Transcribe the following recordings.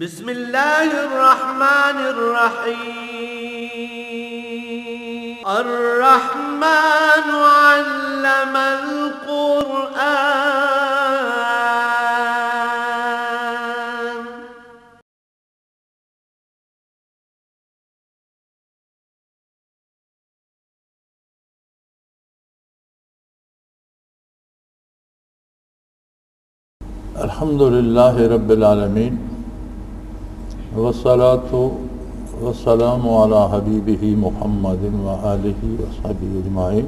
بسم اللہ الرحمن الرحیم الرحمن علم القرآن الحمدللہ رب العالمین والصلاة والسلام علی حبیبہ محمد وآلہ وصحبہ اجمعین۔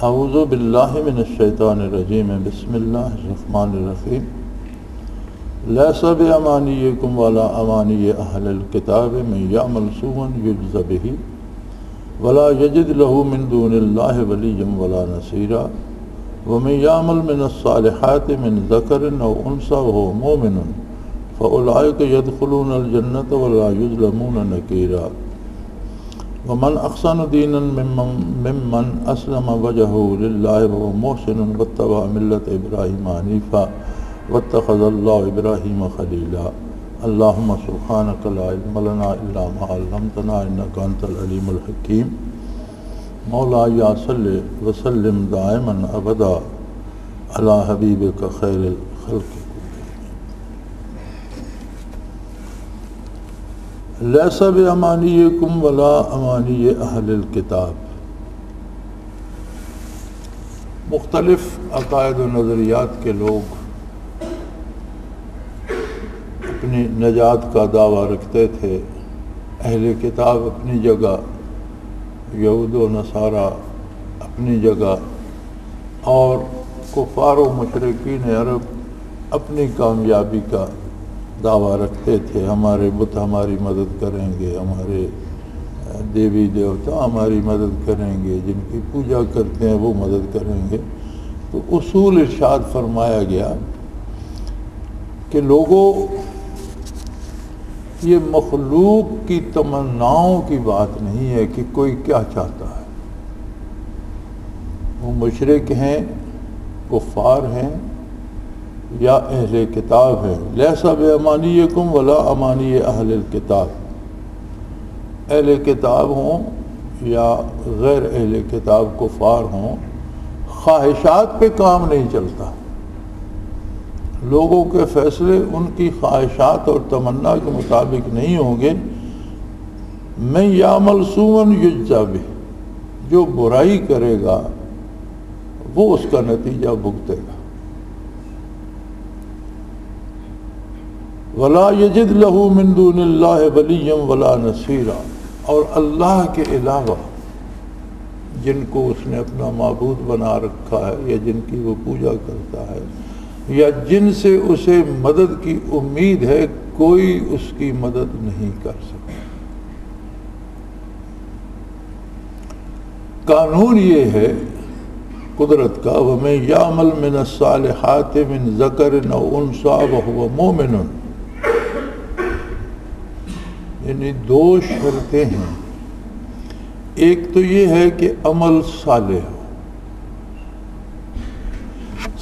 اعوذ باللہ من الشیطان الرجیم، بسم اللہ الرحمن الرحیم۔ لیس بامانیکم ولا امانی اہل الکتاب من یعمل سوءا یجز بہ ولا یجد لہ من دون اللہ ولیا ولا نصیرا ومن یعمل من الصالحات من ذکر او انثی وہو مؤمن فأولئک یدخلون الجنة ولا یظلمون نقیرا ومن احسن دینا ممن اسلم وجهه للہ وهو محسن واتبع ملة ابراہیم حنیفا واتخذ اللہ ابراہیم خلیلا۔ اللہم سبحانک لا علم لنا الا ما علمتنا انک انت العلیم الحکیم۔ مولایا صلی وسلم دائما ابدا علی حبیبک خیر الخلق۔ لیس بامانیکم ولا امانی اہل الکتاب۔ مختلف عقائد و نظریات کے لوگ اپنی نجات کا دعویٰ رکھتے تھے۔ اہل کتاب اپنی جگہ، یہود و نصارہ اپنی جگہ، اور کفار و مشرکین عرب اپنی کامیابی کا دعویٰ رکھتے تھے۔ ہمارے بت ہماری مدد کریں گے، ہمارے دیوی دیوتا ہماری مدد کریں گے، جن کی پوجا کرتے ہیں وہ مدد کریں گے۔ تو اصول ارشاد فرمایا گیا کہ لوگوں، یہ مخلوق کی تمناؤں کی بات نہیں ہے کہ کوئی کیا چاہتا ہے۔ وہ مشرک ہیں، کفار ہیں یا اہل کتاب ہیں۔ لیس بامانیکم ولا امانی اہل الکتاب۔ اہل کتاب ہوں یا غیر اہل کتاب کفار ہوں، خواہشات پہ کام نہیں چلتا۔ لوگوں کے فیصلے ان کی خواہشات اور تمنا کے مطابق نہیں ہوں گے۔ من یعمل سوءا یجز بہ، جو برائی کرے گا وہ اس کا نتیجہ بھگتے گا۔ ولا یجد لہ من دون اللہ ولیا ولا نصیرا، اور اللہ کے علاوہ جن کو اس نے اپنا معبود بنا رکھا ہے یا جن کی وہ پوجا کرتا ہے یا جن سے اسے مدد کی امید ہے، کوئی اس کی مدد نہیں کر سکتا۔ قانون یہ ہے قدرت کا، وَمَن يَعْمَلْ مِنَ الصَّالِحَاتِ مِن ذَكَرٍ أَوْ أُنثىٰ وَهُوَ مُؤْمِنٌ، یعنی دو شرطیں ہیں۔ ایک تو یہ ہے کہ عمل صالح ہو۔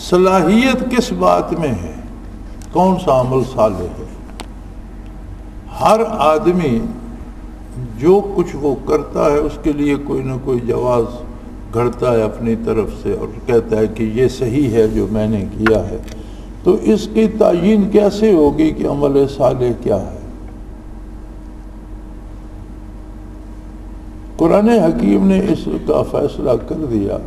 صلاحیت کس بات میں ہے؟ کون سا عمل صالح ہے؟ ہر آدمی جو کچھ وہ کرتا ہے اس کے لیے کوئی نہ کوئی جواز گھڑتا ہے اپنی طرف سے اور کہتا ہے کہ یہ صحیح ہے جو میں نے کیا ہے۔ تو اس کی تعیین کیسے ہوگی کہ عمل صالح کیا ہے؟ قرآن حکیم نے اس کا فیصلہ کر دیا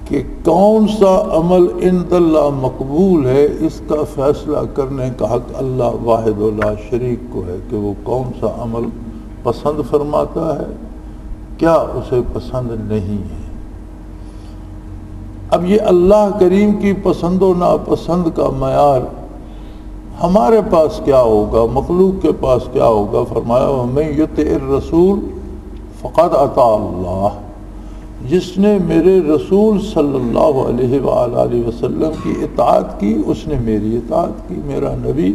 کہ کون سا عمل عند اللہ مقبول ہے۔ اس کا فیصلہ کرنے کا حق اللہ واحد و لا شریک کو ہے کہ وہ کون سا عمل پسند فرماتا ہے، کیا اسے پسند نہیں ہے۔ اب یہ اللہ کریم کی پسند و ناپسند کا معیار ہمارے پاس کیا ہوگا، مخلوق کے پاس کیا ہوگا؟ فرمایا وَمَن یُطِعِ الرَّسُولَ فَقَدْ اطاع اللہ، جس نے میرے رسول صلی اللہ علیہ وآلہ وسلم کی اطاعت کی اس نے میری اطاعت کی۔ میرا نبی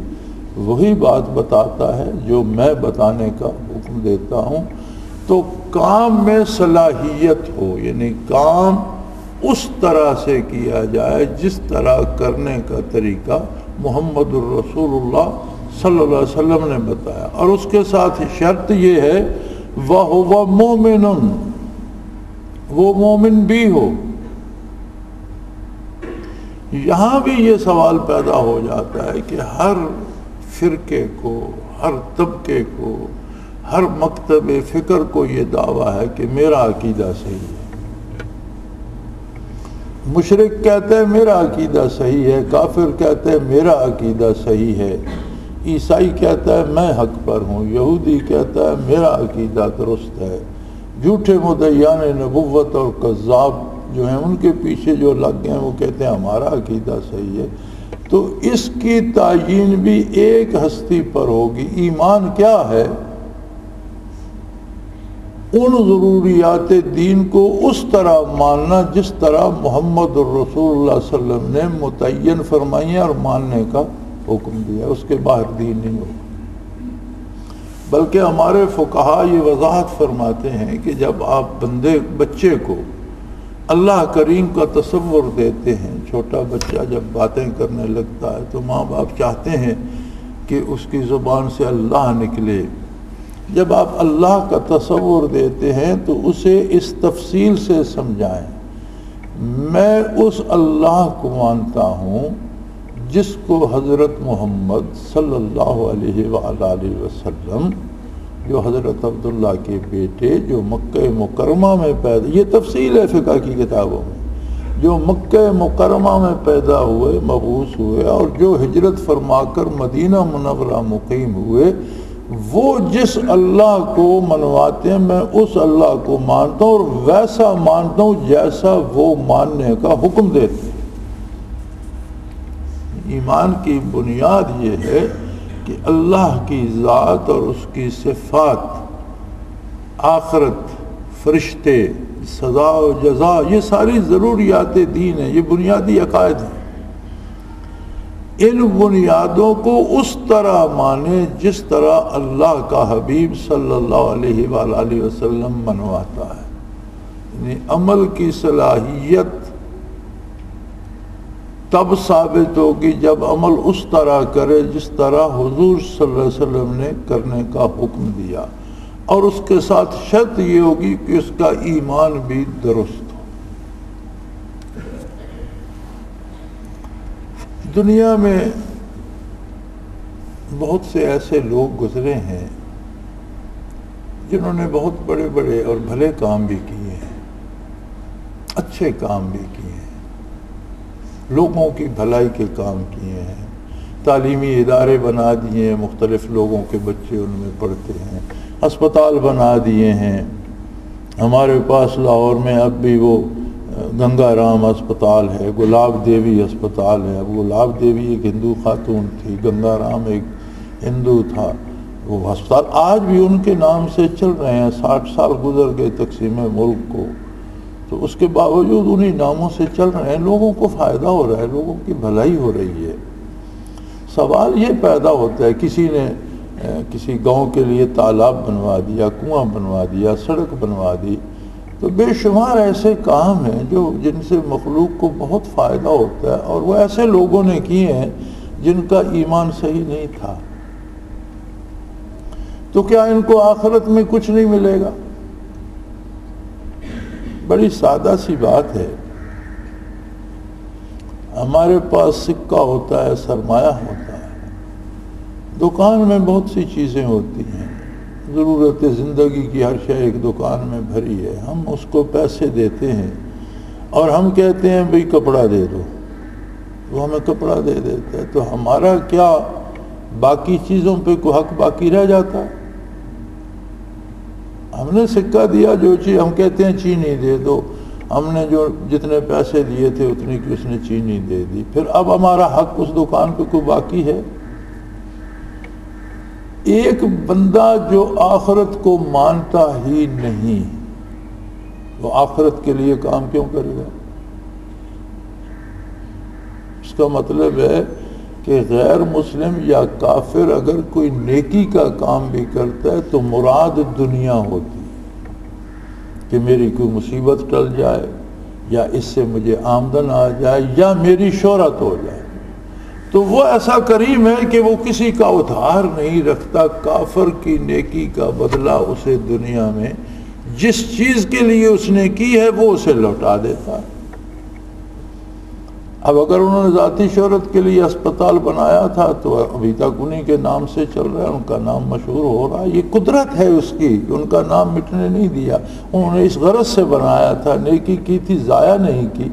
وہی بات بتاتا ہے جو میں بتانے کا حکم دیتا ہوں۔ تو کام میں صلاحیت ہو، یعنی کام اس طرح سے کیا جائے جس طرح کرنے کا طریقہ محمد الرسول اللہ صلی اللہ علیہ وسلم نے بتایا، اور اس کے ساتھ شرط یہ ہے وَهُوَ مُؤْمِنٌ، وہ مومن بھی ہو۔ یہاں بھی یہ سوال پیدا ہو جاتا ہے کہ ہر فرقے کو، ہر طبقے کو، ہر مکتب فکر کو یہ دعویٰ ہے کہ میرا عقیدہ صحیح ہے۔ مشرک کہتے ہیں میرا عقیدہ صحیح ہے، کافر کہتے ہیں میرا عقیدہ صحیح ہے، عیسائی کہتا ہے میں حق پر ہوں، یہودی کہتا ہے میرا عقیدہ درست ہے، جھوٹے مدعیان نبوت اور کذاب جو ہیں ان کے پیچھے جو لگ گئے ہیں وہ کہتے ہیں ہمارا عقیدہ صحیح ہے۔ تو اس کی تعیین بھی ایک ہستی پر ہوگی۔ ایمان کیا ہے؟ ان ضروریات دین کو اس طرح ماننا جس طرح محمد الرسول اللہ صلی اللہ علیہ وسلم نے متعین فرمائی ہے اور ماننے کا حکم دیا، اس کے باہر دین نہیں ہوگا۔ بلکہ ہمارے فقہا یہ وضاحت فرماتے ہیں کہ جب آپ بچے کو اللہ کریم کا تصور دیتے ہیں، چھوٹا بچہ جب باتیں کرنے لگتا ہے تو ماں باپ چاہتے ہیں کہ اس کی زبان سے اللہ نکلے۔ جب آپ اللہ کا تصور دیتے ہیں تو اسے اس تفصیل سے سمجھائیں، میں اس اللہ کو مانتا ہوں جس کو حضرت محمد صلی اللہ علیہ وآلہ وسلم، جو حضرت عبداللہ کے بیٹے جو مکہ مکرمہ میں پیدا، یہ تفصیل ہے فقہ کی کتابوں میں، جو مکہ مکرمہ میں پیدا ہوئے، مبعوث ہوئے اور جو ہجرت فرما کر مدینہ منورہ مقیم ہوئے، وہ جس اللہ کو منواتے ہیں میں اس اللہ کو مانتا ہوں اور ویسا مانتا ہوں جیسا وہ ماننے کا حکم دیتے ہیں۔ ایمان کی بنیاد یہ ہے کہ اللہ کی ذات اور اس کی صفات، آخرت، فرشتے، سزا و جزا، یہ ساری ضروریات دین ہیں، یہ بنیادی عقائد ہیں۔ ان بنیادوں کو اس طرح مانے جس طرح اللہ کا حبیب صلی اللہ علیہ وآلہ وسلم منواتا ہے، یعنی عمل کی صلاحیت تب ثابت ہوگی جب عمل اس طرح کرے جس طرح حضور صلی اللہ علیہ وسلم نے کرنے کا حکم دیا، اور اس کے ساتھ شرط یہ ہوگی کہ اس کا ایمان بھی درست ہو۔ دنیا میں بہت سے ایسے لوگ گزرے ہیں جنہوں نے بہت بڑے بڑے اور بھلے کام بھی کیے ہیں، اچھے کام بھی کیے ہیں، لوگوں کی بھلائی کے کام کیے ہیں، تعلیمی ادارے بنا دیے ہیں، مختلف لوگوں کے بچے ان میں پڑھتے ہیں، ہسپتال بنا دیے ہیں۔ ہمارے پاس لاہور میں اب بھی وہ گنگا رام ہسپتال ہے، گلاب دیوی ہسپتال ہے۔ اب گلاب دیوی ایک ہندو خاتون تھی، گنگا رام ایک ہندو تھا۔ وہ ہسپتال آج بھی ان کے نام سے چل رہے ہیں، 60 سال گزر گئے تقسیم ملک کو، تو اس کے باوجود انہی ناموں سے چل رہے ہیں، لوگوں کو فائدہ ہو رہا ہے، لوگوں کی بھلائی ہو رہی ہے۔ سوال یہ پیدا ہوتا ہے، کسی نے کسی گاؤں کے لیے تالاب بنوا دیا، کنواں بنوا دیا، سڑک بنوا دی، تو بے شمار ایسے کام ہیں جن سے مخلوق کو بہت فائدہ ہوتا ہے، اور وہ ایسے لوگوں نے کیے ہیں جن کا ایمان صحیح نہیں تھا۔ تو کیا ان کو آخرت میں کچھ نہیں ملے گا؟ بڑی سادہ سی بات ہے۔ ہمارے پاس سکہ ہوتا ہے، سرمایہ ہوتا ہے، دکان میں بہت سی چیزیں ہوتی ہیں، ضرورت زندگی کی ہر شے ایک دکان میں بھری ہے، ہم اس کو پیسے دیتے ہیں اور ہم کہتے ہیں بھئی کپڑا دے دو، وہ ہمیں کپڑا دے دیتا ہے، تو ہمارا کیا باقی چیزوں پہ کوئی حق باقی رہ جاتا ہے؟ ہم نے سکہ دیا، جو چیز ہم کہتے ہیں چینی دے دو، ہم نے جو جتنے پیسے دیے تھے اتنی کی اس نے چینی دے دی، پھر اب ہمارا حق اس دکان پہ کوئی باقی ہے؟ ایک بندہ جو آخرت کو مانتا ہی نہیں، وہ آخرت کے لیے کام کیوں کرے گا؟ اس کا مطلب ہے کہ غیر مسلم یا کافر اگر کوئی نیکی کا کام بھی کرتا ہے تو مراد دنیا ہوتی ہے کہ میری کوئی مصیبت ٹل جائے، یا اس سے مجھے آمدن آ جائے، یا میری شہرت ہو جائے۔ تو وہ ایسا کریم ہے کہ وہ کسی کا ادھار نہیں رکھتا. کافر کی نیکی کا بدلہ اسے دنیا میں جس چیز کے لیے اس نے کی ہے وہ اسے لوٹا دیتا. اب اگر انہوں نے ذاتی شہرت کے لیے اسپتال بنایا تھا تو ابھی تک انہی کے نام سے چل رہا ہے، ان کا نام مشہور ہو رہا ہے. یہ قدرت ہے اس کی، ان کا نام مٹنے نہیں دیا. انہوں نے اس غرض سے بنایا تھا، نیکی کی تھی، ضائع نہیں کی.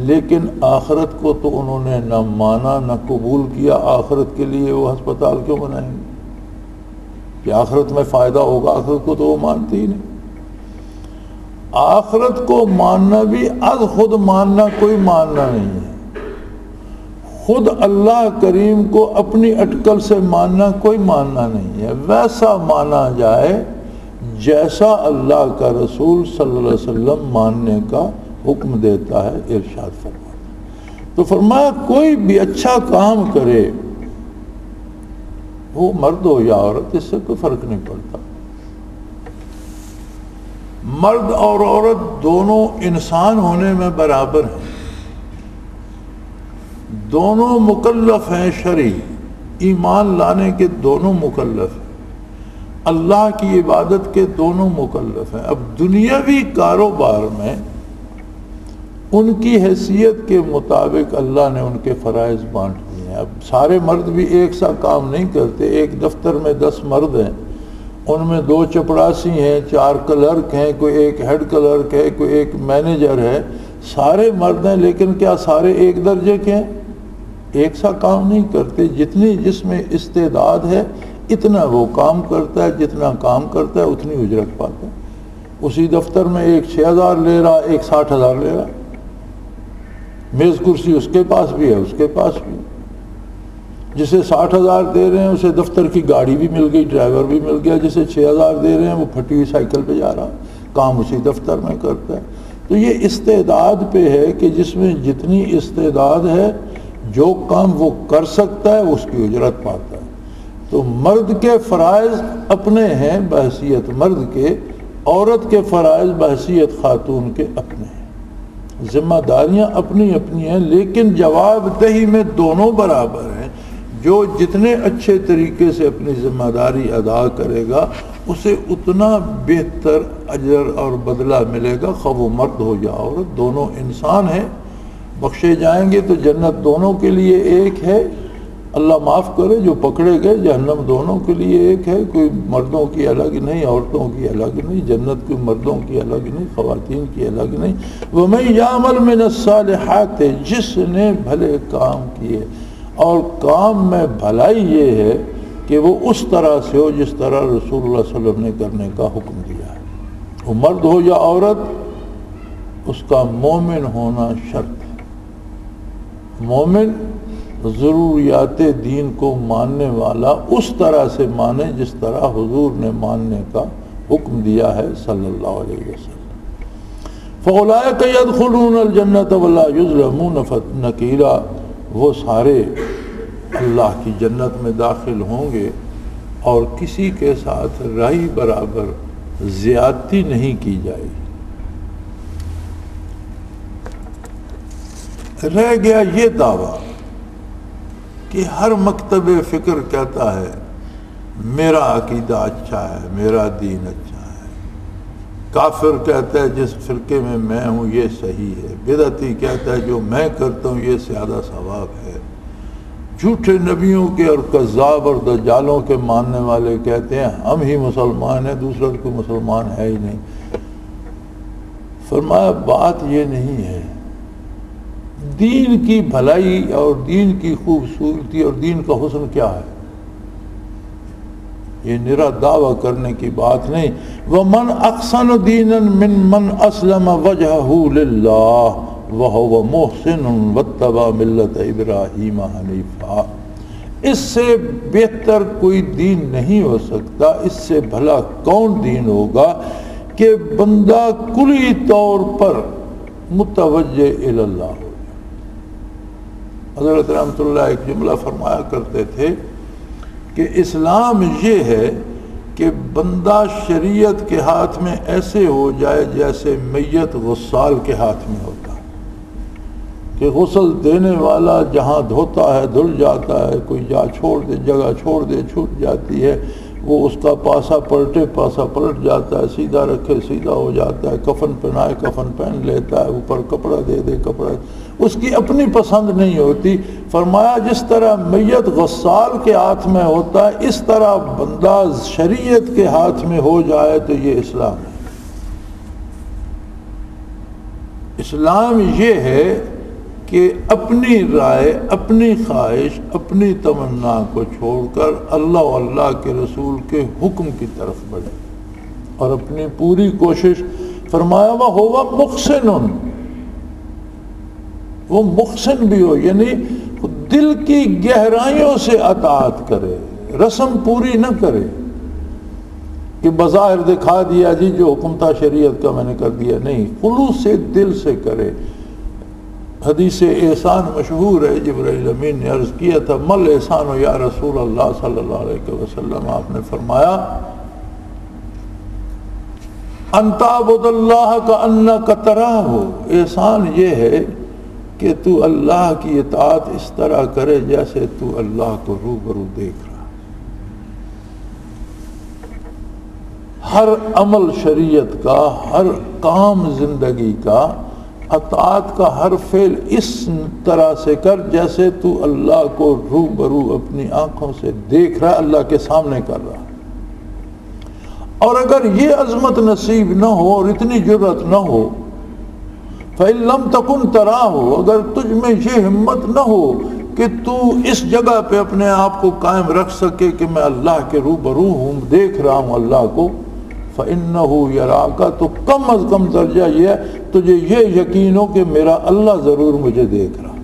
لیکن آخرت کو تو انہوں نے نہ مانا نہ قبول کیا. آخرت کے لیے وہ ہسپتال کیوں بنائیں گے کہ آخرت میں فائدہ ہوگا؟ آخرت کو تو وہ مانتی ہی نہیں. آخرت کو ماننا بھی از خود ماننا کوئی ماننا نہیں ہے. خود اللہ کریم کو اپنی اٹکل سے ماننا کوئی ماننا نہیں ہے. ویسا مانا جائے جیسا اللہ کا رسول صلی اللہ علیہ وسلم ماننے کا حکم دیتا ہے، ارشاد فرماتا. تو فرمایا کوئی بھی اچھا کام کرے، وہ مرد ہو یا عورت، اس سے کوئی فرق نہیں پڑتا. مرد اور عورت دونوں انسان ہونے میں برابر ہیں، دونوں مکلف ہیں. شرعی ایمان لانے کے دونوں مکلف ہیں، اللہ کی عبادت کے دونوں مکلف ہیں. اب دنیاوی کاروبار میں ان کی حیثیت کے مطابق اللہ نے ان کے فرائض بانٹ دیے ہیں. اب سارے مرد بھی ایک سا کام نہیں کرتے. ایک دفتر میں 10 مرد ہیں، ان میں 2 چپڑاسی ہیں، 4 کلرک ہیں، کوئی ایک ہیڈ کلرک ہے، کوئی ایک مینیجر ہے. سارے مرد ہیں لیکن کیا سارے ایک درجے کے ہیں؟ ایک سا کام نہیں کرتے. جتنی جس میں استعداد ہے اتنا وہ کام کرتا ہے، جتنا کام کرتا ہے اتنی اجرت پاتا ہے. اسی دفتر میں ایک 6,000 لے رہا، ایک 60,000 لے رہا. میز کرسی اس کے پاس بھی ہے، اس کے پاس بھی. جسے 60,000 دے رہے ہیں اسے دفتر کی گاڑی بھی مل گئی، ڈرائیور بھی مل گیا. جسے 6,000 دے رہے ہیں وہ پھٹی ہوئی سائیکل پہ جا رہا، کام اسی دفتر میں کرتا ہے. تو یہ استعداد پہ ہے کہ جس میں جتنی استعداد ہے جو کام وہ کر سکتا ہے اس کی اجرت پاتا ہے. تو مرد کے فرائض اپنے ہیں بحیثیت مرد کے، عورت کے فرائض بحیثیت خاتون کے اپنے ہیں. ذمہ داریاں اپنی اپنی ہیں لیکن جواب دہی میں دونوں برابر ہیں. جو جتنے اچھے طریقے سے اپنی ذمہ داری ادا کرے گا اسے اتنا بہتر اجر اور بدلہ ملے گا، خواہ وہ مرد ہو یا عورت. دونوں انسان ہیں، بخشے جائیں گے تو جنت دونوں کے لیے ایک ہے. اللہ معاف کرے جو پکڑے گئے، جہنم دونوں کے لیے ایک ہے. کوئی مردوں کی الگ نہیں، عورتوں کی الگ نہیں. جنت کوئی مردوں کی الگ نہیں، خواتین کی الگ نہیں. وَمَن يَعْمَلْ مِنَ الصَّالِحَاتِ، جس نے بھلے کام کیے، اور کام میں بھلائی یہ ہے کہ وہ اس طرح سے ہو جس طرح رسول اللہ صلی اللہ علیہ وسلم نے کرنے کا حکم دیا ہے. وہ مرد ہو یا عورت، اس کا مومن ہونا شرط ہے. مومن ضروریات دین کو ماننے والا اس طرح سے مانے جس طرح حضور نے ماننے کا حکم دیا ہے صلی اللہ علیہ وسلم. فَأُولَٰئِكَ يَدْخُلُونَ الْجَنَّةَ وَلَا يُظْلَمُونَ نَقِيرًا، وہ سارے اللہ کی جنت میں داخل ہوں گے اور کسی کے ساتھ رائی برابر زیادتی نہیں کی جائے گی. رہ گیا یہ دعویٰ کہ ہر مکتب فکر کہتا ہے میرا عقیدہ اچھا ہے، میرا دین اچھا ہے. کافر کہتا ہے جس فرقے میں میں ہوں یہ صحیح ہے. بدعتی کہتا ہے جو میں کرتا ہوں یہ زیادہ ثواب ہے. جھوٹے نبیوں کے اور کذاب اور دجالوں کے ماننے والے کہتے ہیں ہم ہی مسلمان ہیں، دوسرا کوئی مسلمان ہے ہی نہیں. فرمایا بات یہ نہیں ہے. دین کی بھلائی اور دین کی خوبصورتی اور دین کا حسن کیا ہے؟ یہ نرا دعویٰ کرنے کی بات نہیں. وَمَنْ أَحْسَنُ دِينًا مِّمَّنْ أَسْلَمَ وَجْهَهُ لِلَّهِ وَهُوَ مُحْسِنٌ وَاتَّبَعَ مِلَّةَ إِبْرَاهِيمَ حَنِيفًا. اس سے بہتر کوئی دین نہیں ہو سکتا. اس سے بھلا کون دین ہوگا کہ بندہ کلی طور پر متوجہ الی اللہ ہو. حضرت رحمۃ اللہ ایک جملہ فرمایا کرتے تھے کہ اسلام یہ ہے کہ بندہ شریعت کے ہاتھ میں ایسے ہو جائے جیسے میت غسال کے ہاتھ میں ہوتا. کہ غسل دینے والا جہاں دھوتا ہے دھل جاتا ہے، کوئی جگہ چھوڑ دے چھوٹ جاتی ہے، وہ اس کا پاسا پلٹے پاسا پلٹ جاتا ہے، سیدھا رکھے سیدھا ہو جاتا ہے، کفن پہنائے کفن پہن لیتا ہے، اوپر کپڑا دے دے کپڑا، اس کی اپنی پسند نہیں ہوتی۔ فرمایا جس طرح میت غسال کے ہاتھ میں ہوتا ہے، اس طرح بندہ شریعت کے ہاتھ میں ہو جائے تو یہ اسلام ہے۔ اسلام یہ ہے کہ اپنی رائے، اپنی خواہش، اپنی تمنا کو چھوڑ کر اللہ و اللہ کے رسول کے حکم کی طرف بڑھے اور اپنی پوری کوشش، فرمایا وَهُوَ مُحْسِنٌ، وہ محسن بھی ہو، یعنی دل کی گہرائیوں سے اطاعت کرے، رسم پوری نہ کرے کہ بظاہر دکھا دیا جی جو حکم تھا شریعت کا میں نے کر دیا، نہیں، خلوص سے دل سے کرے۔ حدیث احسان مشہور ہے، جبرائیل امین نے عرض کیا تھا مل احسان یا رسول اللہ صلی اللہ علیہ وسلم، آپ نے فرمایا ان تعبد اللہ کأنک تراہ، احسان یہ ہے کہ تو اللہ کی اطاعت اس طرح کرے جیسے تو اللہ کو روبرو دیکھ رہا۔ ہر عمل شریعت کا، ہر کام زندگی کا، اطاعت کا ہر فعل اس طرح سے کر جیسے تو اللہ کو روبرو اپنی آنکھوں سے دیکھ رہا، اللہ کے سامنے کر رہا۔ اور اگر یہ عظمت نصیب نہ ہو اور اتنی جرأت نہ ہو، فَإِن لَمْ تَكُنْ تَرَاهُ، اگر تجھ میں یہ ہمت نہ ہو کہ تو اس جگہ پہ اپنے آپ کو قائم رکھ سکے کہ میں اللہ کے روبرو ہوں، دیکھ رہا ہوں اللہ کو، فَإِنَّهُ يَرَاكَ، تو کم از کم درجہ یہ ہے تجھے یہ یقین ہو کہ میرا اللہ ضرور مجھے دیکھ رہا۔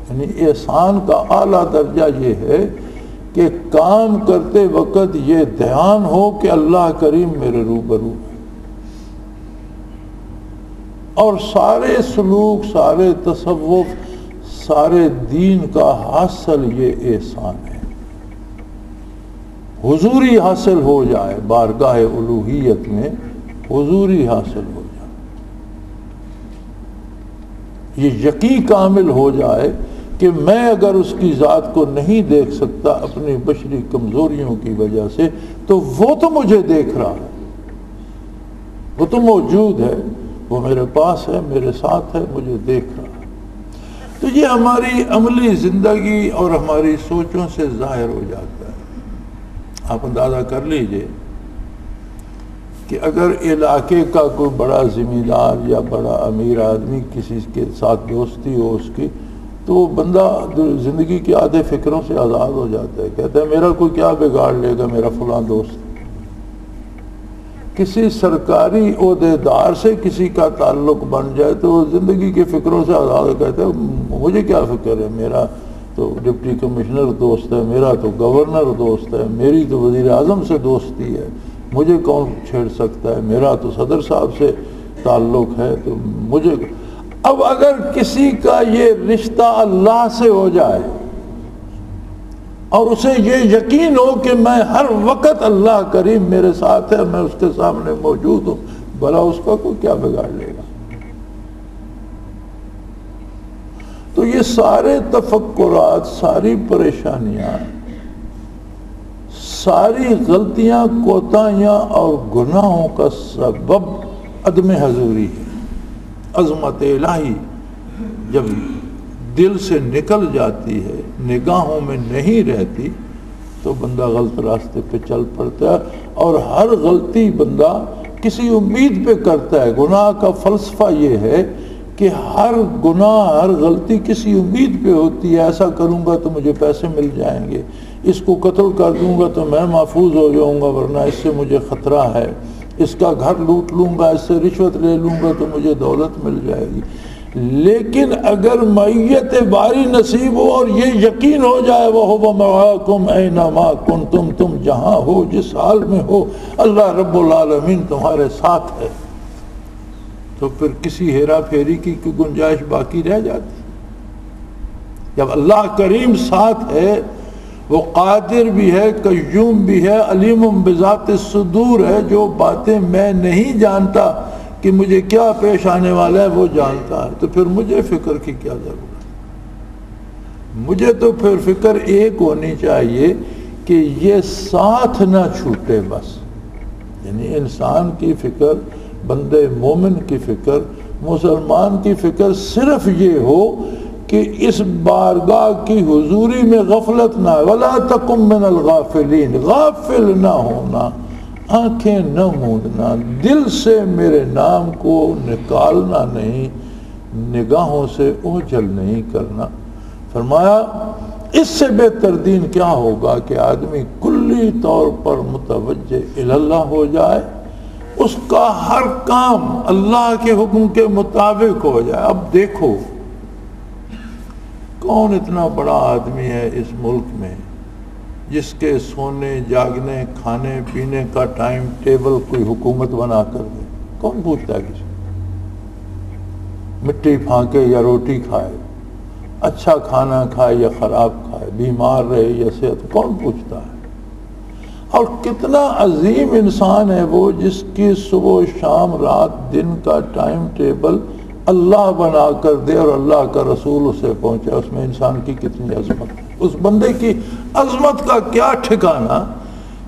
یعنی احسان کا اعلیٰ درجہ یہ ہے کہ کام کرتے وقت یہ دھیان ہو کہ اللہ کریم میرے روبرو ہے، اور سارے سلوک، سارے تصوف، سارے دین کا حاصل یہ احسان ہے، حضوری حاصل ہو جائے، بارگاہ الوہیت میں حضوری حاصل ہو جائے، یہ یقین کامل ہو جائے کہ میں اگر اس کی ذات کو نہیں دیکھ سکتا اپنی بشری کمزوریوں کی وجہ سے، تو وہ تو مجھے دیکھ رہا ہے، وہ تو موجود ہے، وہ میرے پاس ہے، میرے ساتھ ہے، مجھے دیکھ رہا ہے۔ تو یہ ہماری عملی زندگی اور ہماری سوچوں سے ظاہر ہو جاتا ہے۔ آپ اندازہ کر لیجئے کہ اگر علاقے کا کوئی بڑا ذمہ دار یا بڑا امیر آدمی کسی کے ساتھ دوستی ہو اس کی، تو وہ بندہ زندگی کے آدھے فکروں سے آزاد ہو جاتا ہے، کہتا ہے میرا کوئی کیا بگاڑ لے گا، میرا فلاں دوست۔ کسی سرکاری عہدے دار سے کسی کا تعلق بن جائے تو وہ زندگی کے فکروں سے آزاد کہتا ہے مجھے کیا فکر ہے، میرا تو ڈپٹی کمشنر دوست ہے، میرا تو گورنر دوست ہے، میری تو وزیر اعظم سے دوستی ہے، مجھے کون چھیڑ سکتا ہے، میرا تو صدر صاحب سے تعلق ہے، تو مجھے۔ اب اگر کسی کا یہ رشتہ اللہ سے ہو جائے اور اسے یہ یقین ہو کہ میں ہر وقت اللہ کریم میرے ساتھ ہے، میں اس کے سامنے موجود ہوں، بھلا اس کا کوئی کیا بگاڑ لے گا۔ تو یہ سارے تفکرات، ساری پریشانیاں، ساری غلطیاں، کوتاہیاں اور گناہوں کا سبب عدم حضوری ہے۔ عظمت الہی جب دل سے نکل جاتی ہے، نگاہوں میں نہیں رہتی، تو بندہ غلط راستے پہ چل پڑتا ہے، اور ہر غلطی بندہ کسی امید پہ کرتا ہے۔ گناہ کا فلسفہ یہ ہے کہ ہر گناہ، ہر غلطی کسی امید پہ ہوتی ہے، ایسا کروں گا تو مجھے پیسے مل جائیں گے، اس کو قتل کر دوں گا تو میں محفوظ ہو جاؤں گا ورنہ اس سے مجھے خطرہ ہے، اس کا گھر لوٹ لوں گا، اس سے رشوت لے لوں گا تو مجھے دولت مل جائے گی۔ لیکن اگر معیت باری نصیب ہو اور یہ یقین ہو جائے وَهُوَ مَعَكُمْ أَيْنَمَا كُنْتُمْ، تم جہاں ہو، جس حال میں ہو، اللہ رب العالمین تمہارے ساتھ ہے، تو پھر کسی ہیرا پھیری کی گنجائش باقی رہ جاتی۔ جب اللہ کریم ساتھ ہے، وہ قادر بھی ہے، قیوم بھی ہے، علیم بذات الصدور ہے، جو باتیں میں نہیں جانتا کہ مجھے کیا پیش آنے والا ہے وہ جانتا ہے، تو پھر مجھے فکر کی کیا ضرورت ہے؟ مجھے تو پھر فکر ایک ہونی چاہیے کہ یہ ساتھ نہ چھوٹے بس. یعنی انسان کی فکر، بندے مومن کی فکر، مسلمان کی فکر صرف یہ ہو کہ اس بارگاہ کی حضوری میں غفلت نہ، وَلَا تَكُن مِّنَ الْغَافِلِينَ، غافل نہ ہونا، آنکھیں نہ موندنا، دل سے میرے نام کو نکالنا نہیں، نگاہوں سے اوجھل نہیں کرنا. فرمایا اس سے بہتر دین کیا ہوگا کہ آدمی کلی طور پر متوجہ اللہ ہو جائے، اس کا ہر کام اللہ کے حکم کے مطابق ہو جائے. اب دیکھو کون اتنا بڑا آدمی ہے اس ملک میں جس کے سونے جاگنے کھانے پینے کا ٹائم ٹیبل کوئی حکومت بنا کر دے؟ کون پوچھتا ہے کسی؟ مٹی پھانکے یا روٹی کھائے، اچھا کھانا کھائے یا خراب کھائے، بیمار رہے یا صحت، کون پوچھتا ہے؟ اور کتنا عظیم انسان ہے وہ جس کی صبح شام رات دن کا ٹائم ٹیبل اللہ بنا کر دے اور اللہ کا رسول اسے پہنچے. اس میں انسان کی کتنی عظمت ہے. اس بندے کی عظمت کا کیا ٹھکانہ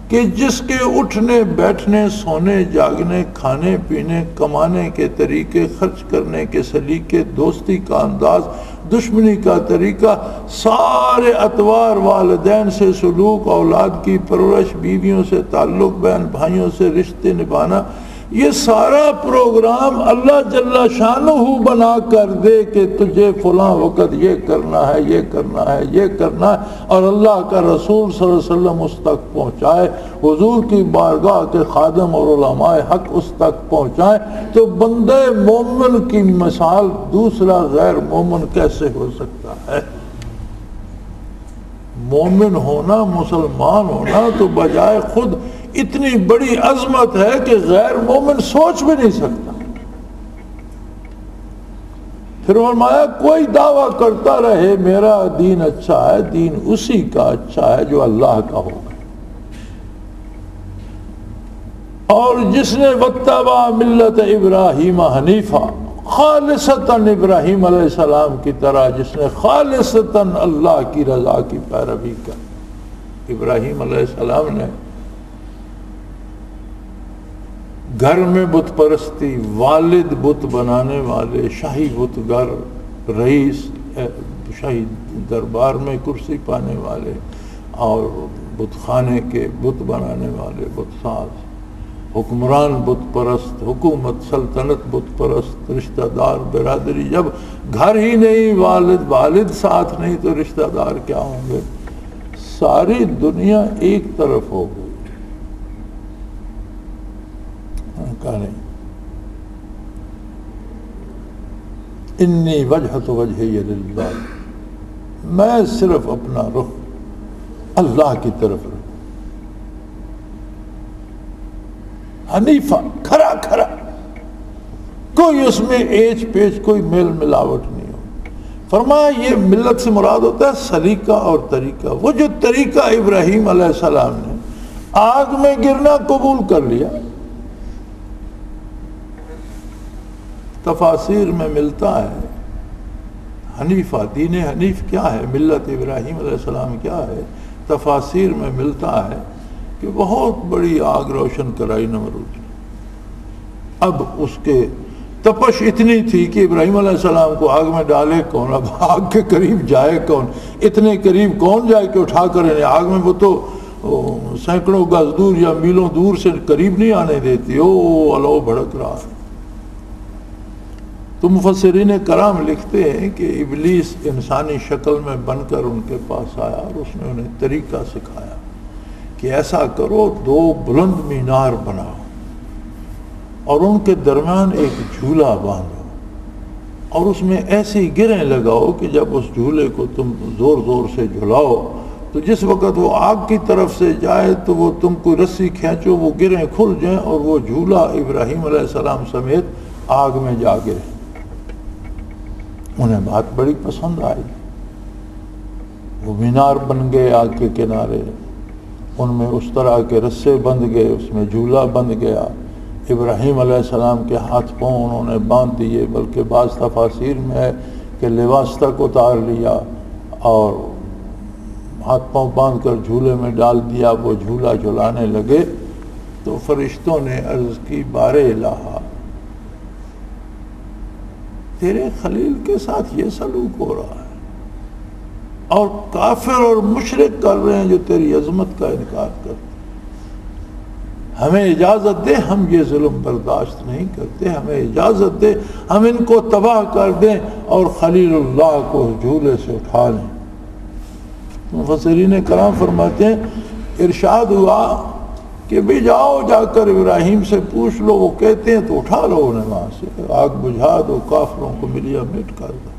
کہ جس کے اٹھنے بیٹھنے سونے جاگنے کھانے پینے کمانے کے طریقے، خرچ کرنے کے سلیقے، دوستی کا انداز، دشمنی کا طریقہ، سارے اطوار، والدین سے سلوک، اولاد کی پرورش، بیویوں سے تعلق، بہن بھائیوں سے رشتے نبھانا، یہ سارا پروگرام اللہ جل شانہ بنا کر دے کہ تجھے فلاں وقت یہ کرنا ہے، یہ کرنا ہے، یہ کرنا ہے، اور اللہ کا رسول صلی اللہ علیہ وسلم اس تک پہنچائے، حضور کی بارگاہ کے خادم اور علماء حق اس تک پہنچائے، تو بندے مومن کی مثال دوسرا غیر مومن کیسے ہو سکتا ہے؟ مومن ہونا، مسلمان ہونا تو بجائے خود اتنی بڑی عظمت ہے کہ غیر مومن سوچ بھی نہیں سکتا. پھر فرمایا کوئی دعویٰ کرتا رہے میرا دین اچھا ہے، دین اسی کا اچھا ہے جو اللہ کا ہوگا. اور جس نے واتبع ملت ابراہیم حنیفہ، خالصتاً ابراہیم علیہ السلام کی طرح جس نے خالصتاً اللہ کی رضا کی پیروی کی. ابراہیم علیہ السلام نے گھر میں بت پرستی، والد بت بنانے والے، شاہی بت گر، رئیس شاہی دربار میں کرسی پانے والے، اور بت خانے کے بت بنانے والے، بت ساز، حکمران بت پرست، حکومت سلطنت بت پرست، رشتہ دار برادری. جب گھر ہی نہیں، والد ساتھ نہیں تو رشتہ دار کیا ہوں گے؟ ساری دنیا ایک طرف ہو گئی. کہا نہیں، انی وجہت وجہی للہ، میں صرف اپنا رخ اللہ کی طرف رکھ، حنیفہ، کھرا کھرا، کوئی اس میں ایچ پیچ، کوئی میل ملاوٹ نہیں ہو. فرمایا یہ ملت سے مراد ہوتا ہے سلیقہ اور طریقہ. وہ جو طریقہ ابراہیم علیہ السلام نے آگ میں گرنا قبول کر لیا، تفاسیر میں ملتا ہے حنیفہ، دین حنیف کیا ہے، ملت ابراہیم علیہ السلام کیا ہے، تفاسیر میں ملتا ہے کہ بہت بڑی آگ روشن کرائی نمرود نے. اب اس کے تپش اتنی تھی کہ ابراہیم علیہ السلام کو آگ میں ڈالے کون، اب آگ کے قریب جائے کون، اتنے قریب کون جائے کہ اٹھا کر انہیں آگ میں، وہ تو سینکڑوں گز دور یا میلوں دور سے قریب نہیں آنے دیتی، او الو بھڑک رہا ہے. تو مفسرین کرام لکھتے ہیں کہ ابلیس انسانی شکل میں بن کر ان کے پاس آیا اور اس نے انہیں طریقہ سکھایا کہ ایسا کرو، 2 بلند مینار بناؤ اور ان کے درمیان ایک جھولا باندھو اور اس میں ایسی گریں لگاؤ کہ جب اس جھولے کو تم زور زور سے جھلاؤ تو جس وقت وہ آگ کی طرف سے جائے تو وہ تم کو رسی کھینچو، وہ گریں کھل جائیں اور وہ جھولا ابراہیم علیہ السلام سمیت آگ میں جا گرے. انہیں بات بڑی پسند آئی. وہ مینار بن گئے آگ کے کنارے، ان میں اس طرح کے رسے بند گئے، اس میں جھولا بند گیا. ابراہیم علیہ السلام کے ہاتھ پاؤں انہوں نے باندھ دیے، بلکہ بعض تفاسیر میں ہے کہ لباس تک اتار لیا اور ہاتھ پاؤں باندھ کر جھولے میں ڈال دیا، وہ جھولا جھلانے لگے تو فرشتوں نے عرض کی بار الہ، تیرے خلیل کے ساتھ یہ سلوک ہو رہا ہے اور کافر اور مشرک کر رہے ہیں جو تیری عظمت کا انکار کرتے، ہمیں اجازت دے، ہم یہ ظلم برداشت نہیں کرتے، ہمیں اجازت دے، ہم ان کو تباہ کر دیں اور خلیل اللہ کو جھولے سے اٹھا لیں۔ مفسرین کرام فرماتے ہیں ارشاد ہوا کہ بھی جاؤ، جا کر ابراہیم سے پوچھ لو، وہ کہتے ہیں تو اٹھا لو انہیں وہاں سے، آگ بجھا دو، کافروں کو ملیا مٹ کر دو۔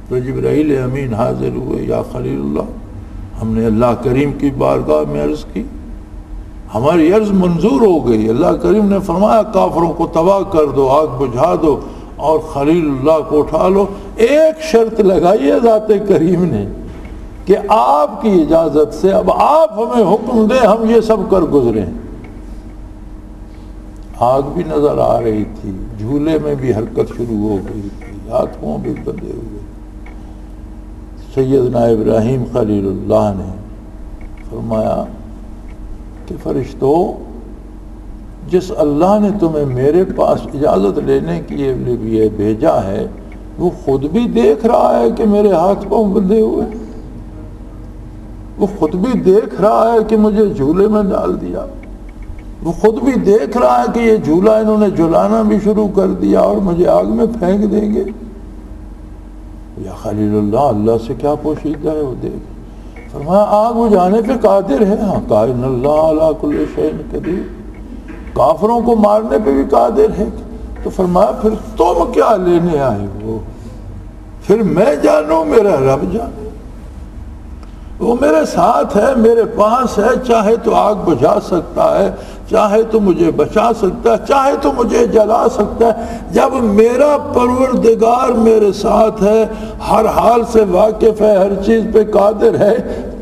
تو جبرائیل امین حاضر ہوئے، یا خلیل اللہ، ہم نے اللہ کریم کی بارگاہ میں عرض کی، ہماری عرض منظور ہو گئی، اللہ کریم نے فرمایا کافروں کو تباہ کر دو، آگ بجھا دو اور خلیل اللہ کو اٹھا لو۔ ایک شرط لگائی ہے ذات کریم نے کہ آپ کی اجازت سے اب آپ ہمیں حکم دیں، ہم یہ سب کر گزریں۔ آگ بھی نظر آ رہی تھی، جھولے میں بھی حرکت شروع ہو گئی تھی، ہاتھوں بھی بندھے ہوئے۔ سیدنا ابراہیم خلیل اللہ نے فرمایا کہ فرشتوں، جس اللہ نے تمہیں میرے پاس اجازت لینے کے لیے بھیجا ہے وہ خود بھی دیکھ رہا ہے کہ میرے ہاتھ پاؤں بندھے ہوئے، وہ خود بھی دیکھ رہا ہے کہ مجھے جھولے میں ڈال دیا، وہ خود بھی دیکھ رہا ہے کہ یہ جھولا انہوں نے جھلانا بھی شروع کر دیا اور مجھے آگ میں پھینک دیں گے۔ یا خلیل اللہ، اللہ سے کیا پوشیدہ ہے، وہ دیکھ۔ فرمایا آگ بجھانے پہ قادر ہے، ہاں قائن اللہ علی کل شیء قدیر، کافروں کو مارنے پہ بھی قادر ہے۔ تو فرمایا پھر تم کیا لینے آئے ہو، پھر میں جانوں میرا رب جانے، وہ میرے ساتھ ہے، میرے پاس ہے، چاہے تو آگ بجھا سکتا ہے، چاہے تو مجھے بچا سکتا ہے، چاہے تو مجھے جلا سکتا ہے۔ جب میرا پروردگار میرے ساتھ ہے، ہر حال سے واقف ہے، ہر چیز پہ قادر ہے،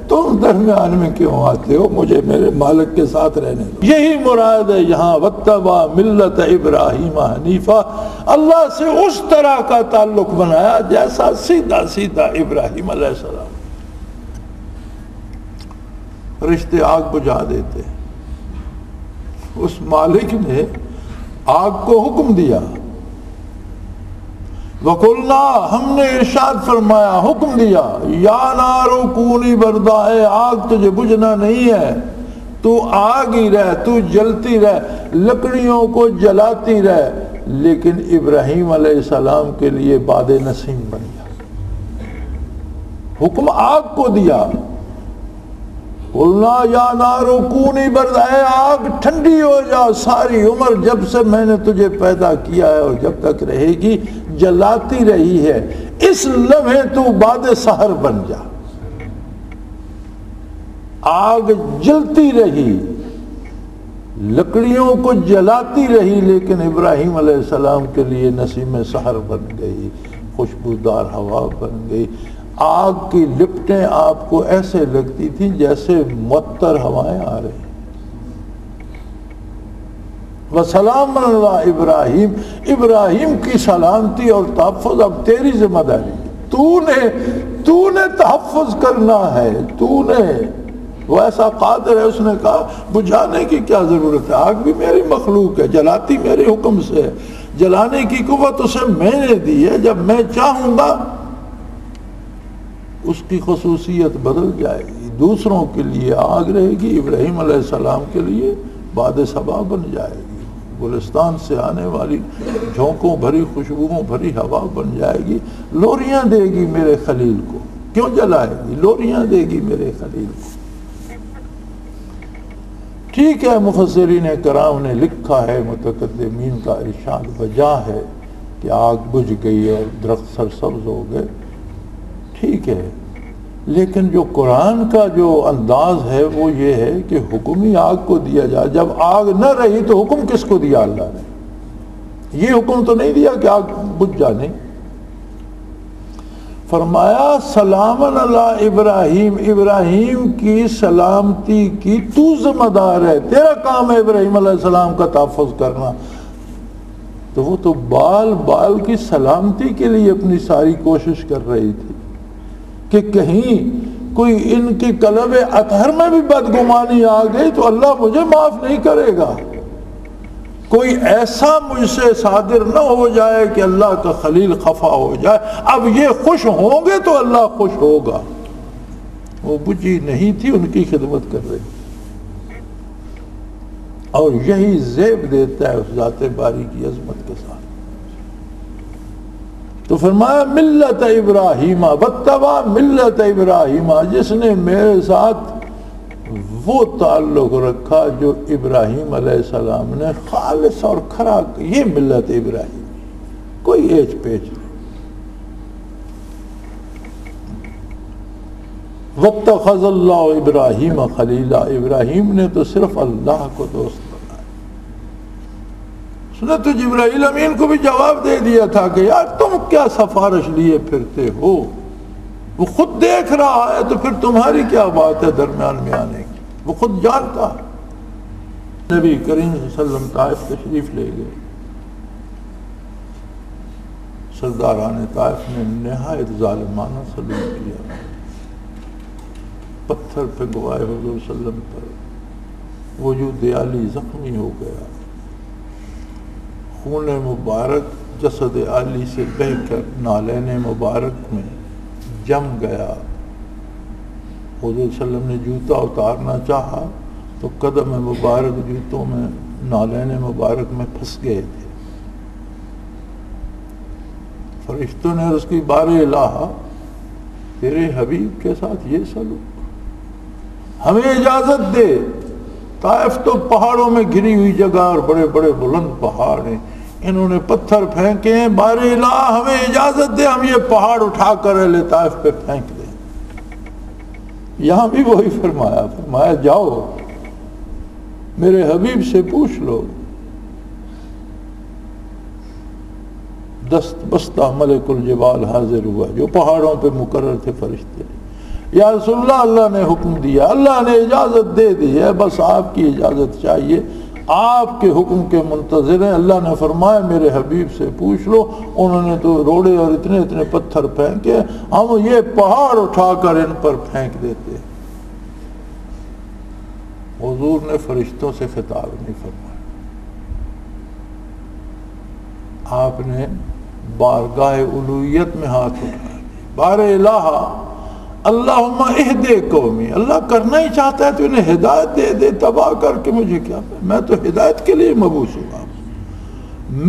تم درمیان میں کیوں آتے ہو، مجھے میرے مالک کے ساتھ رہنے دو۔ یہی مراد ہے یہاں واتبع ملت ابراہیم حنیفا، اللہ سے اس طرح کا تعلق بنایا جیسا سیدھا سیدھا ابراہیم علیہ السلام۔ رشتے آگ بجھا دیتے، اس مالک نے آگ کو حکم دیا، وَقُلْنَا، ہم نے ارشاد فرمایا، حکم دیا، یا نارو کونی بردا، ہے آگ تجھے بجھنا نہیں ہے، تو آگ ہی رہ، تو جلتی رہ، لکڑیوں کو جلاتی رہ، لیکن ابراہیم علیہ السلام کے لیے باد نسیم بن گیا۔ حکم آگ کو دیا، قلنا یا نارو کونی بردا، اے آگ ٹھنڈی ہو جا، ساری عمر جب سے میں نے تجھے پیدا کیا ہے اور جب تک رہے گی جلاتی رہی ہے، اس لمحے تو باد سحر بن جا۔ آگ جلتی رہی، لکڑیوں کو جلاتی رہی، لیکن ابراہیم علیہ السلام کے لیے نسیم سحر بن گئی، خوشبودار ہوا بن گئی۔ آگ کی لپٹیں آپ کو ایسے لگتی تھیں جیسے معطر ہوائیں آ رہی۔ وسلام علی ابراہیم، ابراہیم کی سلامتی اور تحفظ اب تیری ذمہ داری، تو نے تحفظ کرنا ہے، تو نے، وہ ایسا قادر ہے، اس نے کہا بجھانے کی کیا ضرورت ہے، آگ بھی میری مخلوق ہے، جلاتی میرے حکم سے ہے، جلانے کی قوت اسے میں نے دی ہے، جب میں چاہوں گا اس کی خصوصیت بدل جائے گی، دوسروں کے لیے آگ رہے گی، ابراہیم علیہ السلام کے لیے باد صبا بن جائے گی، گلستان سے آنے والی جھونکوں بھری خوشبوؤں بھری ہوا بن جائے گی، لوریاں دے گی میرے خلیل کو، کیوں جلائے گی، لوریاں دے گی میرے خلیل کو۔ ٹھیک ہے، مفسرین کرام نے لکھا ہے، متقدمین کا ارشاد وجہ ہے کہ آگ بجھ گئی اور درخت سرسبز ہو گئے، ٹھیک ہے، لیکن جو قرآن کا جو انداز ہے وہ یہ ہے کہ حکم ہی آگ کو دیا جائے۔ جب آگ نہ رہی تو حکم کس کو دیا اللہ نے؟ یہ حکم تو نہیں دیا کہ آگ بجھ جانے۔ فرمایا سلامن علی ابراہیم، ابراہیم کی سلامتی کی تو ذمہ دار ہے، تیرا کام ہے ابراہیم علیہ السلام کا تحفظ کرنا۔ تو وہ تو بال بال کی سلامتی کے لیے اپنی ساری کوشش کر رہی تھی کہ کہیں کوئی ان کی قلب اطہر میں بھی بدگمانی آ گئی تو اللہ مجھے معاف نہیں کرے گا، کوئی ایسا مجھ سے صادر نہ ہو جائے کہ اللہ کا خلیل خفا ہو جائے، اب یہ خوش ہوں گے تو اللہ خوش ہوگا۔ وہ بجھی نہیں تھی، ان کی خدمت کر رہی، اور یہی زیب دیتا ہے اس ذات باری کی عظمت کے ساتھ۔ تو فرمایا ملت ابراہیم واتبع ملت ابراہیم، جس نے میرے ساتھ وہ تعلق رکھا جو ابراہیم علیہ السلام نے خالص اور کھرا، یہ ملت ابراہیم، کوئی ایچ پیچ نہیں۔ واتخذ اللہ ابراہیم خلیلا، ابراہیم نے تو صرف اللہ کو دوست بنایا۔ اس نے تو جبرائیل امین کو بھی جواب دے دیا تھا کہ یار تم کیا سفارش لیے پھرتے ہو، وہ خود دیکھ رہا ہے تو پھر تمہاری کیا بات ہے درمیان میں آنے کی، وہ خود جانتا ہے۔ نبی کریم صلی اللہ علیہ وسلم طائف تشریف لے گئے، سرداران طائف نے نہایت ظالمانہ سلوک کیا، پتھر پھینکوائے حضور صلی اللہ علیہ وسلم پر، وجود عالی زخمی ہو گیا، خون مبارک جسد عالی سے بہہ کر نالین مبارک میں جم گیا۔ حضور صلی اللہ علیہ وسلم نے جوتا اتارنا چاہا تو قدم مبارک جوتوں میں نالین مبارک میں پھنس گئے تھے۔ فرشتوں نے اس کی بار الہ، تیرے حبیب کے ساتھ یہ سلوک، ہمیں اجازت دے، طائف تو پہاڑوں میں گھری ہوئی جگہ اور بڑے بڑے بلند پہاڑ ہیں، انہوں نے پتھر پھینکے ہیں، بار الہ ہمیں اجازت دے ہم یہ پہاڑ اٹھا کر اہل طائف پہ پھینک دیں۔ یہاں بھی وہی فرمایا جاؤ میرے حبیب سے پوچھ لو۔ دست بستہ ملک الجبال حاضر ہوا، جو پہاڑوں پہ مقرر تھے فرشتے، یا رسول اللہ اللہ نے حکم دیا، اللہ نے اجازت دے دی ہے، بس آپ کی اجازت چاہیے، آپ کے حکم کے منتظر ہیں۔ اللہ نے فرمایا میرے حبیب سے پوچھ لو، انہوں نے تو روڑے اور اتنے اتنے پتھر پھینکے، ہم یہ پہاڑ اٹھا کر ان پر پھینک دیتے۔ حضور نے فرشتوں سے خطاب نہیں فرمایا، آپ نے بارگاہ الوہیت میں ہاتھ اٹھایا، بار الہ اللہم اہدے قومی، اللہ کرنا ہی چاہتا ہے تو انہیں ہدایت دے دے، تباہ کر کے مجھے کیا، میں تو ہدایت کے لیے مبعوث ہوں،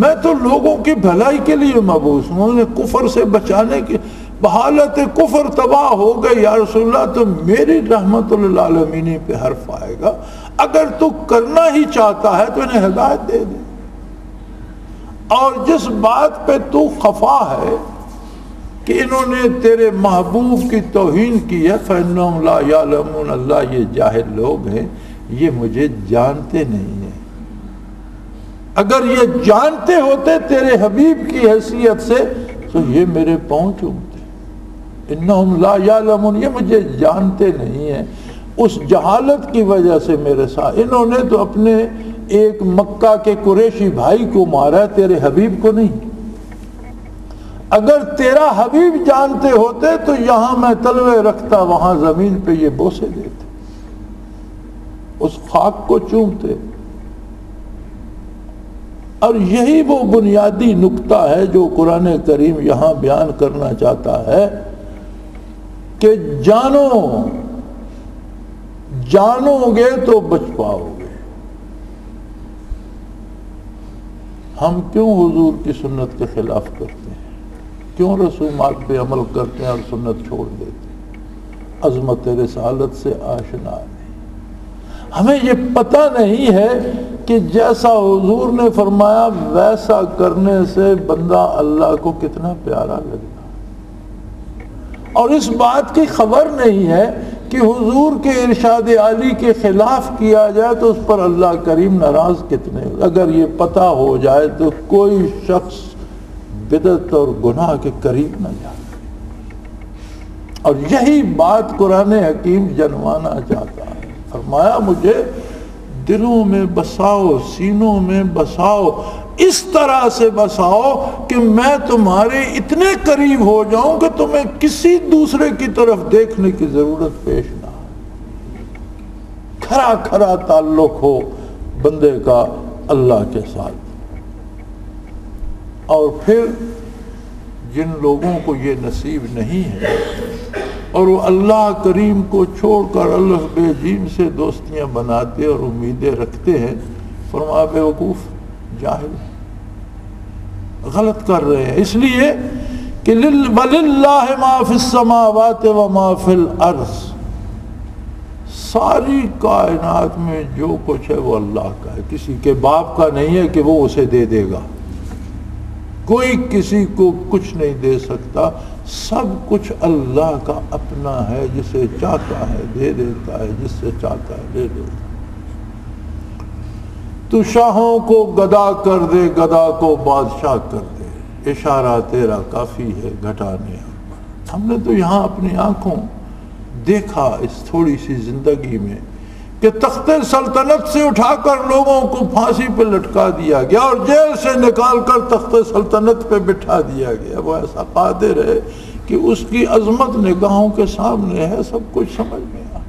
میں تو لوگوں کی بھلائی کے لیے مبعوث ہوں، انہیں کفر سے بچانے کی، بحالت کفر تباہ ہو گئی یا رسول اللہ تو میری رحمت للعالمین پہ حرف آئے گا، اگر تو کرنا ہی چاہتا ہے تو انہیں ہدایت دے دے، اور جس بات پہ تو خفا ہے کہ انہوں نے تیرے محبوب کی توہین کی ہے، فَإِنَّهُمْ لَا يَعْلَمُونَ، اللہ یہ جاہل لوگ ہیں، یہ مجھے جانتے نہیں ہیں، اگر یہ جانتے ہوتے تیرے حبیب کی حیثیت سے تو یہ میرے پاؤں چومتے۔ اِنَّهُمْ لَا يَعْلَمُونَ، یہ مجھے جانتے نہیں ہیں، اس جہالت کی وجہ سے میرے ساتھ، انہوں نے تو اپنے ایک مکہ کے قریشی بھائی کو مارا ہے، تیرے حبیب کو نہیں۔ اگر تیرا حبیب جانتے ہوتے تو یہاں میں تلوے رکھتا، وہاں زمین پہ یہ بوسے دیتے، اس خاک کو چومتے۔ اور یہی وہ بنیادی نکتہ ہے جو قرآن کریم یہاں بیان کرنا چاہتا ہے کہ جانو گے تو بچ پاؤ گے۔ ہم کیوں حضور کی سنت کے خلاف کرتے ہیں، کیوں رسومات پہ عمل کرتے ہیں اور سنت چھوڑ دیتے ہیں؟ عظمت رسالت سے آشنا نہیں، ہمیں یہ پتہ نہیں ہے کہ جیسا حضور نے فرمایا ویسا کرنے سے بندہ اللہ کو کتنا پیارا لگتا، اور اس بات کی خبر نہیں ہے کہ حضور کے ارشاد عالی کے خلاف کیا جائے تو اس پر اللہ کریم ناراض کتنے۔ اگر یہ پتہ ہو جائے تو کوئی شخص بدعت اور گناہ کے قریب نہ جائے۔ اور یہی بات قرآن حکیم جنوانا چاہتا ہے۔ فرمایا مجھے دلوں میں بساؤ، سینوں میں بساؤ، اس طرح سے بساؤ کہ میں تمہارے اتنے قریب ہو جاؤں کہ تمہیں کسی دوسرے کی طرف دیکھنے کی ضرورت پیش نہ آئے۔ کھرا کھرا تعلق ہو بندے کا اللہ کے ساتھ۔ اور پھر جن لوگوں کو یہ نصیب نہیں ہے اور وہ اللہ کریم کو چھوڑ کر اللہ بے جیم سے دوستیاں بناتے اور امیدیں رکھتے ہیں، فرمایا بے وقوف، جاہل، غلط کر رہے ہیں۔ اس لیے کہ وَلِلَّهِ مَا فِي السَّمَاوَاتِ وَمَا فِي الْأَرْضِ، ساری کائنات میں جو کچھ ہے وہ اللہ کا ہے، کسی کے باپ کا نہیں ہے کہ وہ اسے دے دے گا، کوئی کسی کو کچھ نہیں دے سکتا، سب کچھ اللہ کا اپنا ہے، جسے چاہتا ہے دے دیتا ہے، جس سے چاہتا ہے دے دیتا ہے۔ تو شاہوں کو گدا کر دے، گدا کو بادشاہ کر دے، اشارہ تیرا کافی ہے گھٹانے۔ ہم نے تو یہاں اپنی آنکھوں دیکھا اس تھوڑی سی زندگی میں کہ تخت سلطنت سے اٹھا کر لوگوں کو پھانسی پہ لٹکا دیا گیا اور جیل سے نکال کر تخت سلطنت پہ بٹھا دیا گیا۔ وہ ایسا قادر ہے کہ اس کی عظمت نگاہوں کے سامنے ہے، سب کچھ سمجھ میں آ۔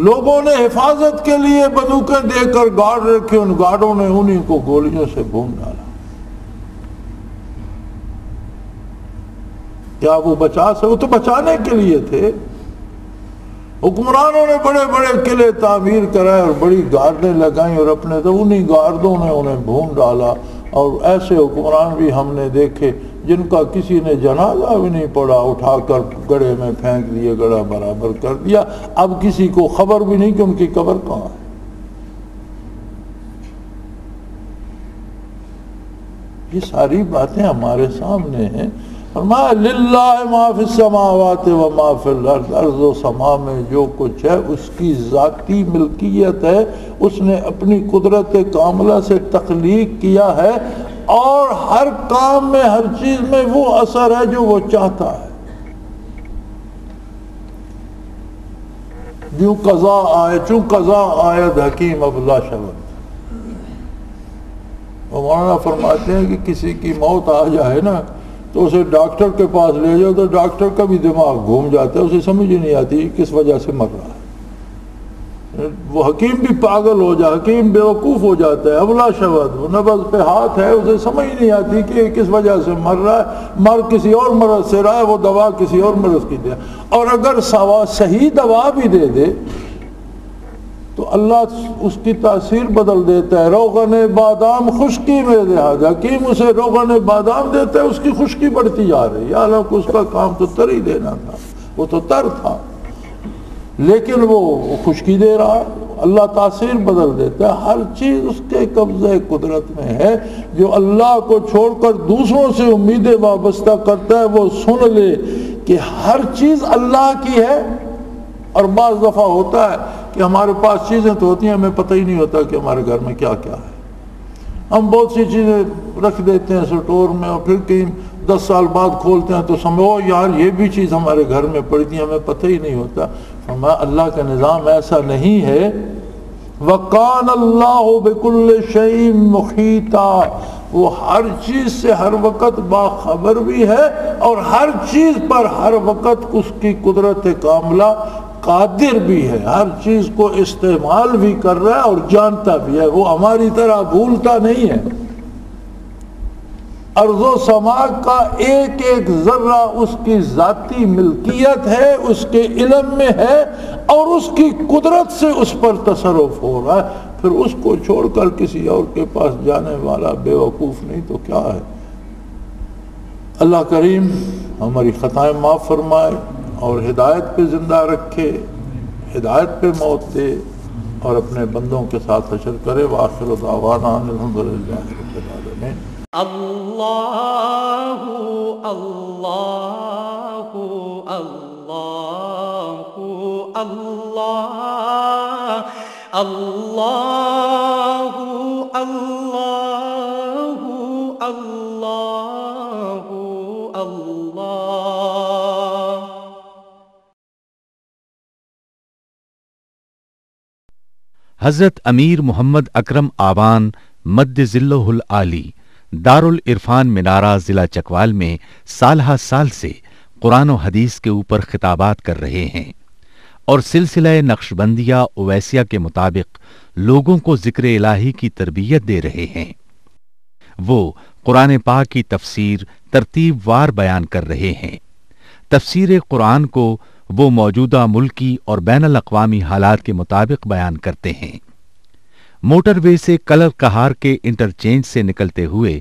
لوگوں نے حفاظت کے لیے بندوقیں دے کر گارڈ رکھے، ان گارڈوں نے انہیں کو گولیوں سے بھون ڈالا۔ کیا وہ بچا سکے؟ وہ تو بچانے کے لیے تھے۔ حکمرانوں نے بڑے بڑے قلعے تعمیر کرائے اور بڑی گارڈیں لگائیں اور اپنے تو انہی گارڈوں نے انہیں بھون ڈالا۔ اور ایسے حکمران بھی ہم نے دیکھے جن کا کسی نے جنازہ بھی نہیں پڑا، اٹھا کر گڑھے میں پھینک دیے، گڑھا برابر کر دیا، اب کسی کو خبر بھی نہیں کہ ان کی قبر کہاں ہے۔ یہ ساری باتیں ہمارے سامنے ہیں۔ فرمایا للہ ما فی السماوات و ما فی الارض، ارض و سما میں جو کچھ ہے اس کی ذاتی ملکیت ہے، اس نے اپنی قدرت کاملہ سے تخلیق کیا ہے، اور ہر کام میں، ہر چیز میں وہ اثر ہے جو وہ چاہتا ہے۔ جو قضا آئے، چون قضا آید حکیم اب لا شود۔ مولانا فرماتے ہیں کہ کسی کی موت آ جائے نا تو اسے ڈاکٹر کے پاس لے جاؤ تو ڈاکٹر کا بھی دماغ گھوم جاتا ہے، اسے سمجھ ہی نہیں آتی کس وجہ سے مر رہا ہے۔ وہ حکیم بھی پاگل ہو جائے، حکیم بیوقوف ہو جاتا ہے، ابلا شود، وہ نبض پہ ہاتھ ہے، اسے سمجھ نہیں آتی کہ کس وجہ سے مر رہا ہے، مر کسی اور مرض سے رہا ہے، وہ دوا کسی اور مرض کی دے۔ اور اگر صحیح دوا بھی دے دے تو اللہ اس کی تاثیر بدل دیتا ہے۔ روغن بادام خشکی میں دے، حکیم اسے روغن بادام دیتا ہے، اس کی خشکی بڑھتی جا رہی ہے۔ یا اللہ، اس کا کام تو تر ہی دینا تھا، وہ تو تر تھا، لیکن وہ خشکی دے رہا ہے۔ اللہ تاثیر بدل دیتا ہے۔ ہر چیز اس کے قبضہ قدرت میں ہے۔ جو اللہ کو چھوڑ کر دوسروں سے امیدیں وابستہ کرتا ہے وہ سن لے کہ ہر چیز اللہ کی ہے۔ اور بعض دفعہ ہوتا ہے کہ ہمارے پاس چیزیں تو ہوتی ہیں، ہمیں پتہ ہی نہیں ہوتا کہ ہمارے گھر میں کیا کیا ہے۔ ہم بہت سی چیزیں رکھ دیتے ہیں سٹور میں، اور پھر کہیں 10 سال بعد کھولتے ہیں تو سمجھو یار یہ بھی چیز ہمارے گھر میں پڑی تھی، ہمیں پتہ ہی نہیں ہوتا۔ فرمایا اللہ کا نظام ایسا نہیں ہے۔ وَقَانَ اللَّهُ بِكُلِّ شَيْءٍ مُحِيطًا، وہ ہر چیز سے ہر وقت باخبر بھی ہے، اور ہر چیز پر ہر وقت اس کی قدرت کاملہ قادر بھی ہے، ہر چیز کو استعمال بھی کر رہا ہے اور جانتا بھی ہے، وہ ہماری طرح بھولتا نہیں ہے۔ ارض و سما کا ایک ایک ذرہ اس کی ذاتی ملکیت ہے، اس کے علم میں ہے، اور اس کی قدرت سے اس پر تصرف ہو رہا ہے۔ پھر اس کو چھوڑ کر کسی اور کے پاس جانے والا بے وقوف نہیں تو کیا ہے۔ اللہ کریم ہماری خطائیں معاف فرمائے اور ہدایت پہ زندہ رکھے، ہدایت پہ موت دے، اور اپنے بندوں کے ساتھ حشر کرے۔ وآخر دعوانا الحمدللہ رب العالمین۔ اللہ اللہ اللہ اللہ اللہ اللہ اللہ اللہ حضرت امیر محمد اکرم آبان مد ذلہ العالی دارل عرفان منارہ ضلع چکوال میں سالہ سال سے قرآن و حدیث کے اوپر خطابات کر رہے ہیں اور سلسلہ نقشبندیہ اویسیہ کے مطابق لوگوں کو ذکر الہی کی تربیت دے رہے ہیں۔ وہ قرآن پاک کی تفسیر ترتیب وار بیان کر رہے ہیں۔ تفسیر قرآن کو وہ موجودہ ملکی اور بین الاقوامی حالات کے مطابق بیان کرتے ہیں۔ موٹر وے سے کلر کہار کے انٹرچینج سے نکلتے ہوئے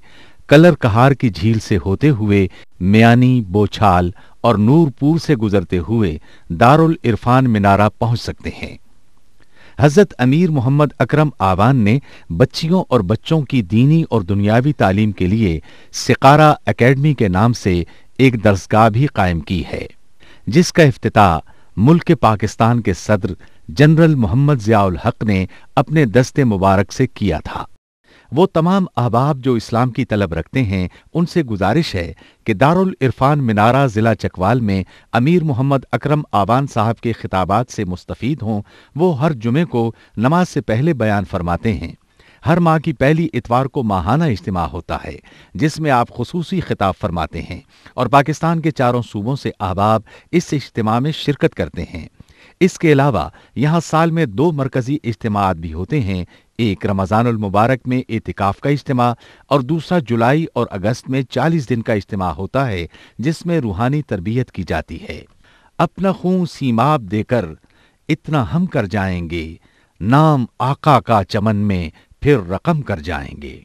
کلر کہار کی جھیل سے ہوتے ہوئے میانی، بوچھال اور نور پور سے گزرتے ہوئے دارالعرفان منارہ پہنچ سکتے ہیں۔ حضرت امیر محمد اکرم آبان نے بچیوں اور بچوں کی دینی اور دنیاوی تعلیم کے لیے سقارہ اکیڈمی کے نام سے ایک درسگاہ بھی قائم کی ہے، جس کا افتتاح ملک پاکستان کے صدر جنرل محمد ضیاء الحق نے اپنے دست مبارک سے کیا تھا۔ وہ تمام احباب جو اسلام کی طلب رکھتے ہیں ان سے گزارش ہے کہ دارالعرفان منارہ ضلع چکوال میں امیر محمد اکرم آبان صاحب کے خطابات سے مستفید ہوں۔ وہ ہر جمعے کو نماز سے پہلے بیان فرماتے ہیں۔ ہر ماہ کی پہلی اتوار کو ماہانہ اجتماع ہوتا ہے جس میں آپ خصوصی خطاب فرماتے ہیں اور پاکستان کے چاروں صوبوں سے احباب اس اجتماع میں شرکت کرتے ہیں۔ اس کے علاوہ یہاں سال میں 2 مرکزی اجتماعات بھی ہوتے ہیں، ایک رمضان المبارک میں اعتکاف کا اجتماع اور دوسرا جولائی اور اگست میں 40 دن کا اجتماع ہوتا ہے جس میں روحانی تربیت کی جاتی ہے۔ اپنا خون سیماب دے کر اتنا ہم کر جائیں گے، نام آقا کا چمن میں پھر رقم کر جائیں گے۔